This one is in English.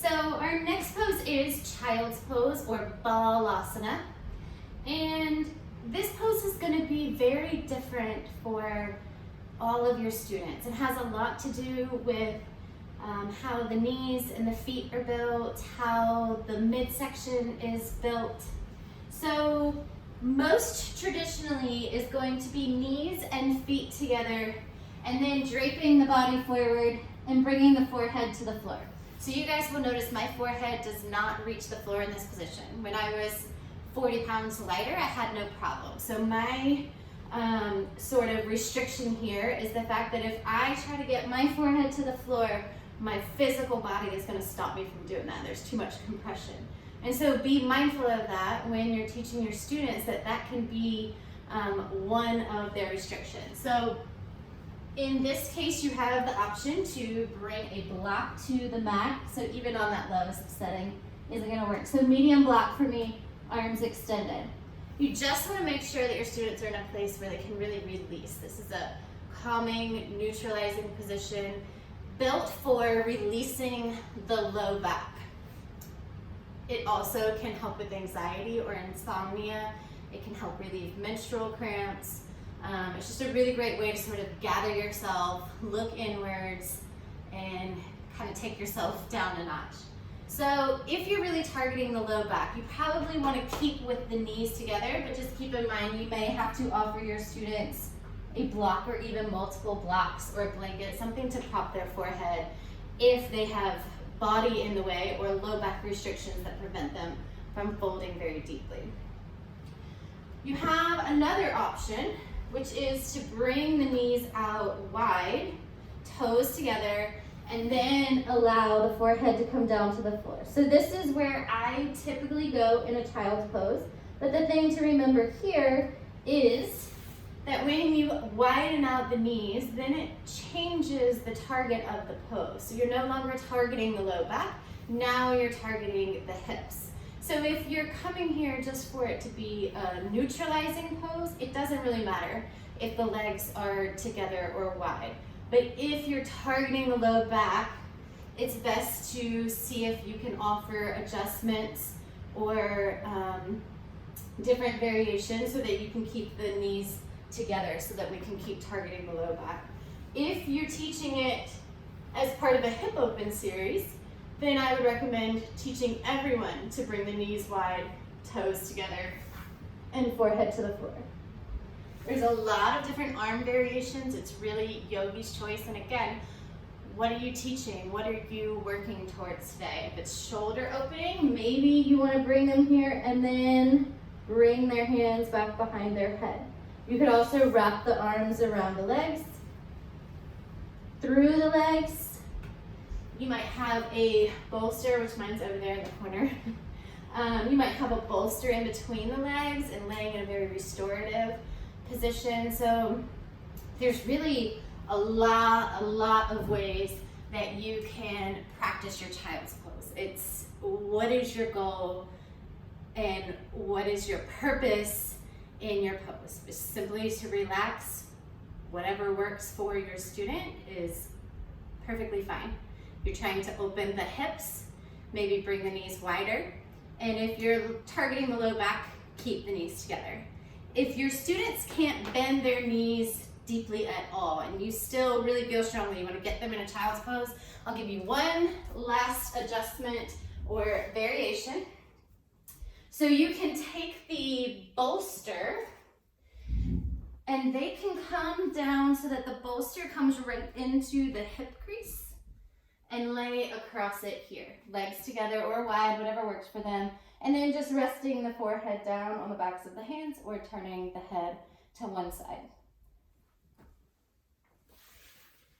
So our next pose is child's pose or Balasana. And this pose is going to be very different for all of your students. It has a lot to do with how the knees and the feet are built, how the midsection is built. So most traditionally is going to be knees and feet together and then draping the body forward and bringing the forehead to the floor. So you guys will notice my forehead does not reach the floor in this position. When I was 40 pounds lighter, I had no problem. So my sort of restriction here is the fact that if I try to get my forehead to the floor, my physical body is going to stop me from doing that. There's too much compression. And so be mindful of that when you're teaching your students that can be one of their restrictions. So in this case, you have the option to bring a block to the mat. So even on that lowest setting isn't going to work. So medium block for me, arms extended. You just want to make sure that your students are in a place where they can really release. This is a calming, neutralizing position built for releasing the low back. It also can help with anxiety or insomnia. It can help relieve menstrual cramps. It's just a really great way to sort of gather yourself, look inwards, and kind of take yourself down a notch. So if you're really targeting the low back, you probably want to keep with the knees together, but just keep in mind you may have to offer your students a block or even multiple blocks or a blanket, something to prop their forehead if they have body in the way or low back restrictions that prevent them from folding very deeply. You have another option, which is to bring the knees out wide, toes together, and then allow the forehead to come down to the floor. So this is where I typically go in a child's pose. But the thing to remember here is that when you widen out the knees, then it changes the target of the pose. So you're no longer targeting the low back, now you're targeting the hips. So if you're coming here just for it to be a neutralizing pose, it doesn't really matter if the legs are together or wide. But if you're targeting the low back, it's best to see if you can offer adjustments or different variations so that you can keep the knees together so that we can keep targeting the low back. If you're teaching it as part of a hip open series, then I would recommend teaching everyone to bring the knees wide, toes together, and forehead to the floor. There's a lot of different arm variations. It's really yogi's choice. And again, what are you teaching? What are you working towards today? If it's shoulder opening, maybe you want to bring them here and then bring their hands back behind their head. You could also wrap the arms around the legs, through the legs. You might have a bolster, which mine's over there in the corner. You might have a bolster in between the legs and laying in a very restorative position. So there's really a lot of ways that you can practice your child's pose. It's what is your goal and what is your purpose in your pose. It's simply to relax. Whatever works for your student is perfectly fine. You're trying to open the hips, maybe bring the knees wider. And if you're targeting the low back, keep the knees together. If your students can't bend their knees deeply at all and you still really feel strongly you want to get them in a child's pose, I'll give you one last adjustment or variation. So you can take the bolster and they can come down so that the bolster comes right into the hip crease and lay across it here. Legs together or wide, whatever works for them. And then just resting the forehead down on the backs of the hands or turning the head to one side.